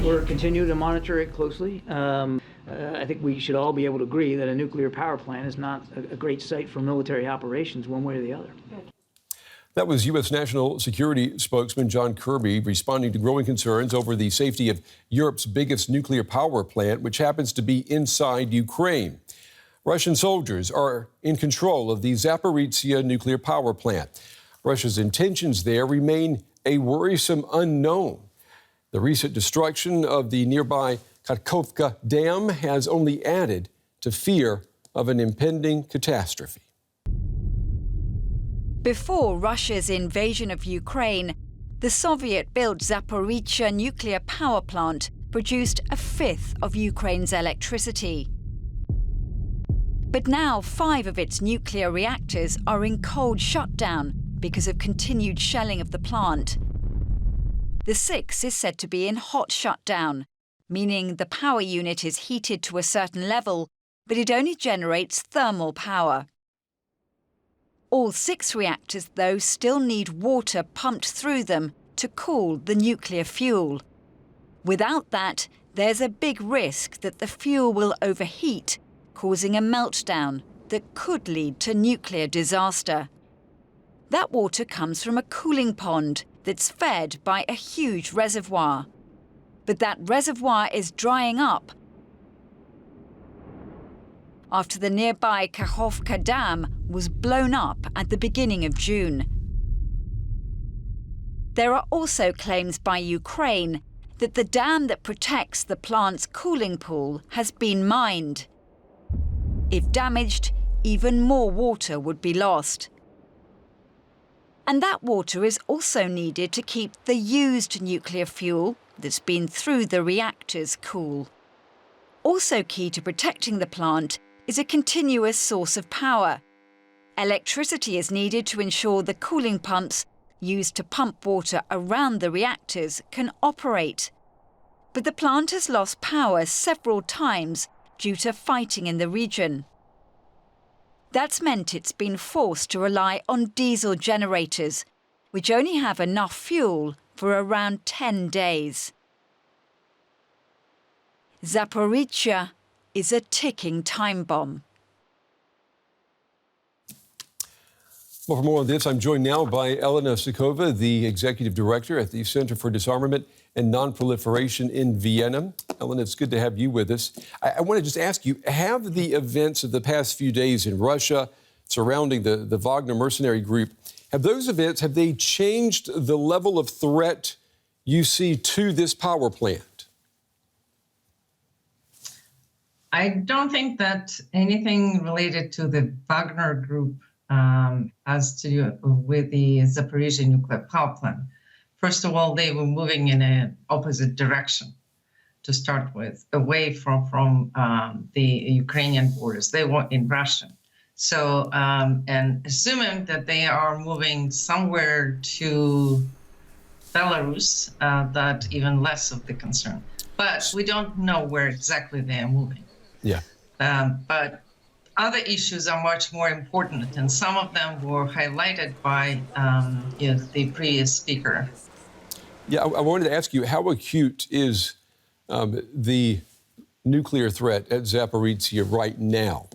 We're continuing to monitor it closely. I think we should all be able to agree that a nuclear power plant is not a great site for military operations one way or the other. That was U.S. National Security spokesman John Kirby responding to growing concerns over the safety of Europe's biggest nuclear power plant, which happens to be inside Ukraine. Russian soldiers are in control of the Zaporizhzhia nuclear power plant. Russia's intentions there remain a worrisome unknown. The recent destruction of the nearby Kakhovka Dam has only added to fear of an impending catastrophe. Before Russia's invasion of Ukraine, the Soviet-built Zaporizhzhia nuclear power plant produced a fifth of Ukraine's electricity. But now 5 of its nuclear reactors are in cold shutdown because of continued shelling of the plant. The 6th is said to be in hot shutdown, meaning the power unit is heated to a certain level, but it only generates thermal power. All 6 reactors, though, still need water pumped through them to cool the nuclear fuel. Without that, there's a big risk that the fuel will overheat, causing a meltdown that could lead to nuclear disaster. That water comes from a cooling pond that's fed by a huge reservoir. But that reservoir is drying up after the nearby Kakhovka Dam was blown up at the beginning of June. There are also claims by Ukraine that the dam that protects the plant's cooling pool has been mined. If damaged, even more water would be lost. And that water is also needed to keep the used nuclear fuel that's been through the reactors cool. Also key to protecting the plant is a continuous source of power. Electricity is needed to ensure the cooling pumps used to pump water around the reactors can operate. But the plant has lost power several times due to fighting in the region. That's meant it's been forced to rely on diesel generators, which only have enough fuel for around 10 days. Zaporizhzhia is a ticking time bomb. Well, for more on this, I'm joined now by Elena Sakova, the Executive Director at the Center for Disarmament and Non-Proliferation in Vienna. Elena, it's good to have you with us. I want to just ask you, have the events of the past few days in Russia surrounding the Wagner mercenary group, have they changed the level of threat you see to this power plant? I don't think that anything related to the Wagner group has to do with the Zaporizhzhia nuclear power plant. First of all, they were moving in an opposite direction to start with, away from the Ukrainian borders. They were in Russia. So, and assuming that they are moving somewhere to Belarus, that even less of the concern. But we don't know where exactly they are moving. Yeah. But other issues are much more important, and some of them were highlighted by the previous speaker. Yeah, I wanted to ask you, how acute is the nuclear threat at Zaporizhzhia right now?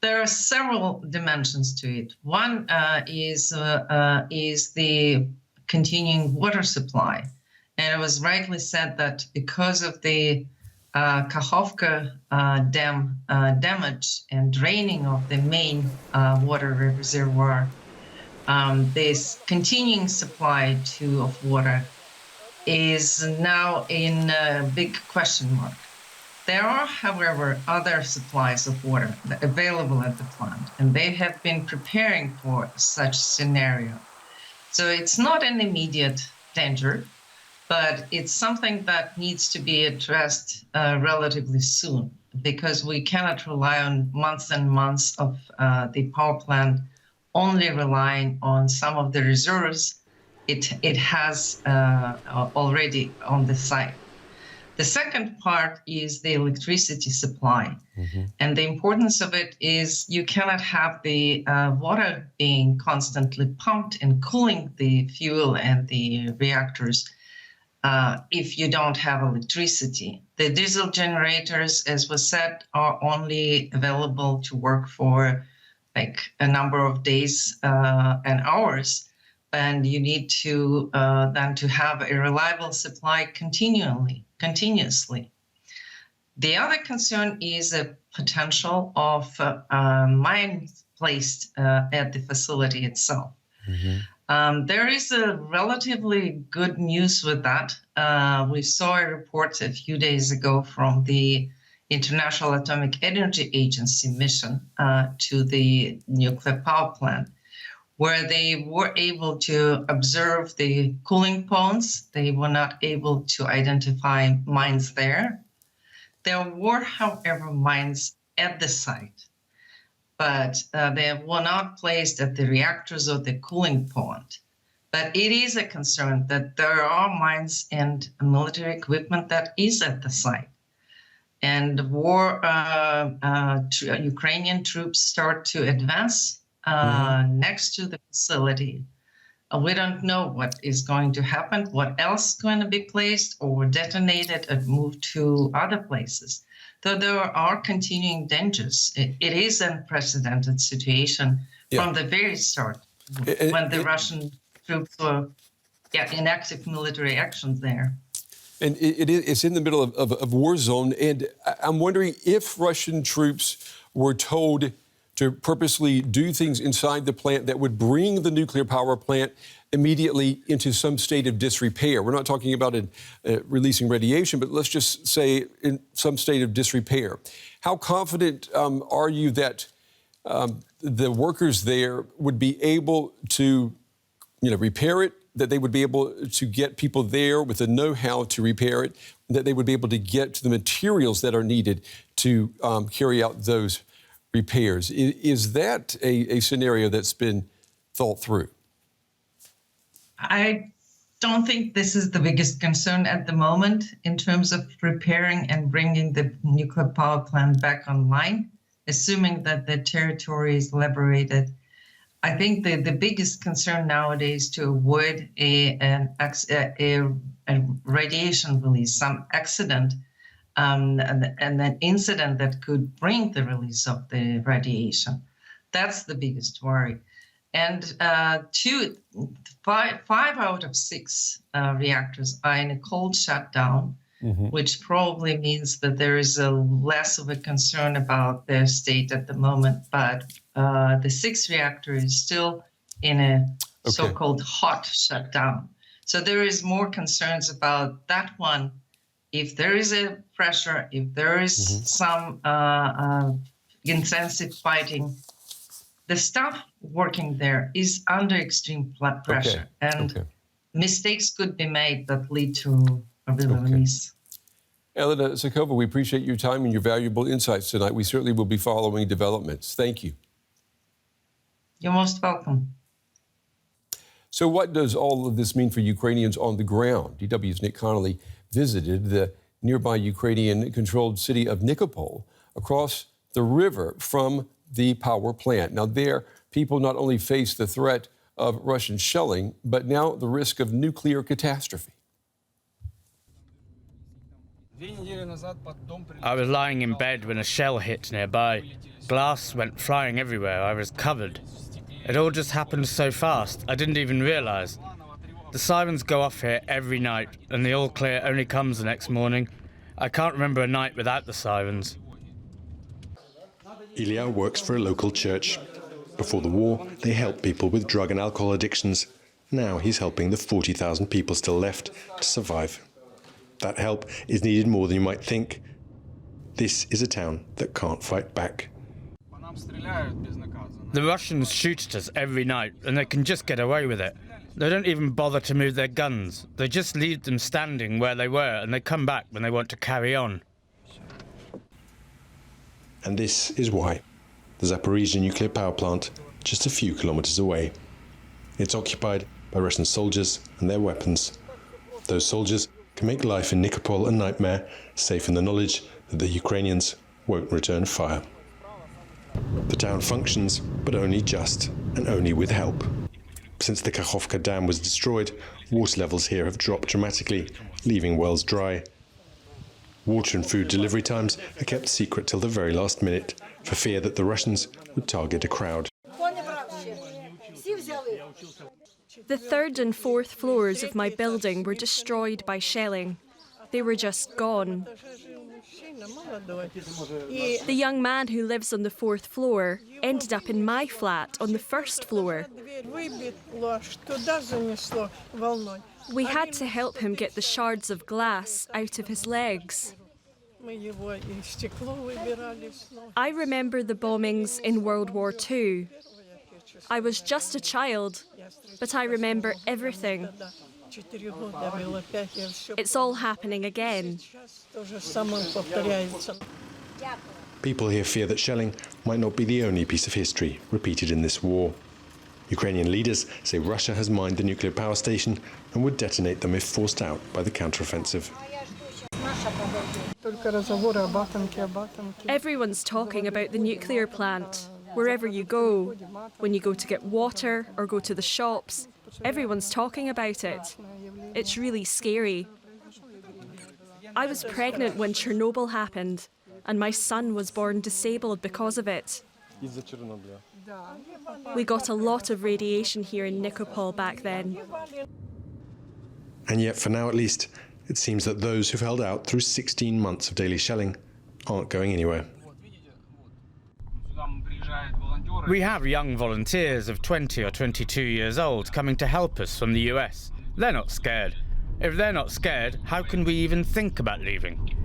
There are several dimensions to it. One is the continuing water supply. And it was rightly said that because of the Kakhovka Dam damage and draining of the main water reservoir, this continuing supply of water is now in a big question mark. There are, however, other supplies of water available at the plant, and they have been preparing for such scenario. So it's not an immediate danger, but it's something that needs to be addressed relatively soon, because we cannot rely on months and months of the power plant only relying on some of the reserves it has already on the site. The second part is the electricity supply. Mm-hmm. And the importance of it is you cannot have the water being constantly pumped and cooling the fuel and the reactors if you don't have electricity. The diesel generators, as was said, are only available to work for like a number of days and hours, and you need to then to have a reliable supply continuously. The other concern is a potential of mines placed at the facility itself. There is a relatively good news with that. We saw a report a few days ago from the International Atomic Energy Agency mission to the nuclear power plant, where they were able to observe the cooling ponds. They were not able to identify mines there. There were, however, mines at the site, but they were not placed at the reactors or the cooling pond. But it is a concern that there are mines and military equipment that is at the site. And Ukrainian troops start to advance next to the facility. We don't know what is going to happen, what else is going to be placed or detonated and moved to other places. Though there are continuing dangers. It is an unprecedented situation from the very start, when the Russian troops were in active military actions there. And it's in the middle of war zone. And I'm wondering if Russian troops were told to purposely do things inside the plant that would bring the nuclear power plant immediately into some state of disrepair. We're not talking about releasing radiation, but let's just say in some state of disrepair. How confident are you that the workers there would be able to, repair it, that they would be able to get people there with the know-how to repair it, that they would be able to get to the materials that are needed to carry out those repairs? Is that a scenario that's been thought through? I don't think this is the biggest concern at the moment in terms of repairing and bringing the nuclear power plant back online, assuming that the territory is liberated. I think the biggest concern nowadays is to avoid a radiation release, some accident, and an incident that could bring the release of the radiation. That's the biggest worry. And 5 out of 6 reactors are in a cold shutdown, which probably means that there is less of a concern about their state at the moment. But the 6th reactor is still in a so-called hot shutdown. So there is more concerns about that one. If there is a pressure, if there is some intensive fighting, the staff working there is under extreme blood pressure, and mistakes could be made that lead to a release. Elena Zakova, we appreciate your time and your valuable insights tonight. We certainly will be following developments. Thank you. You're most welcome. So what does all of this mean for Ukrainians on the ground? DW's Nick Connolly visited the nearby Ukrainian-controlled city of Nikopol across the river from the power plant. Now there, people not only face the threat of Russian shelling, but now the risk of nuclear catastrophe. I was lying in bed when a shell hit nearby. Glass went flying everywhere. I was covered. It all just happened so fast, I didn't even realise. The sirens go off here every night, and the all clear only comes the next morning. I can't remember a night without the sirens. Ilya works for a local church. Before the war, they helped people with drug and alcohol addictions. Now he's helping the 40,000 people still left to survive. That help is needed more than you might think. This is a town that can't fight back. The Russians shoot at us every night, and they can just get away with it. They don't even bother to move their guns. They just leave them standing where they were, and they come back when they want to carry on. And this is why. The Zaporizhzhia nuclear power plant, just a few kilometers away. It's occupied by Russian soldiers and their weapons. Those soldiers can make life in Nikopol a nightmare, safe in the knowledge that the Ukrainians won't return fire. The town functions, but only just, and only with help. Since the Kakhovka Dam was destroyed, water levels here have dropped dramatically, leaving wells dry. Water and food delivery times are kept secret till the very last minute, for fear that the Russians would target a crowd. The third and fourth floors of my building were destroyed by shelling. They were just gone. The young man who lives on the fourth floor ended up in my flat on the first floor. We had to help him get the shards of glass out of his legs. I remember the bombings in World War II. I was just a child, but I remember everything. It's all happening again. People here fear that shelling might not be the only piece of history repeated in this war. Ukrainian leaders say Russia has mined the nuclear power station and would detonate them if forced out by the counteroffensive. Everyone's talking about the nuclear plant. Wherever you go, when you go to get water or go to the shops, everyone's talking about it. It's really scary. I was pregnant when Chernobyl happened, and my son was born disabled because of it. We got a lot of radiation here in Nikopol back then. And yet, for now at least, it seems that those who've held out through 16 months of daily shelling aren't going anywhere. We have young volunteers of 20 or 22 years old coming to help us from the US. They're not scared. If they're not scared, how can we even think about leaving?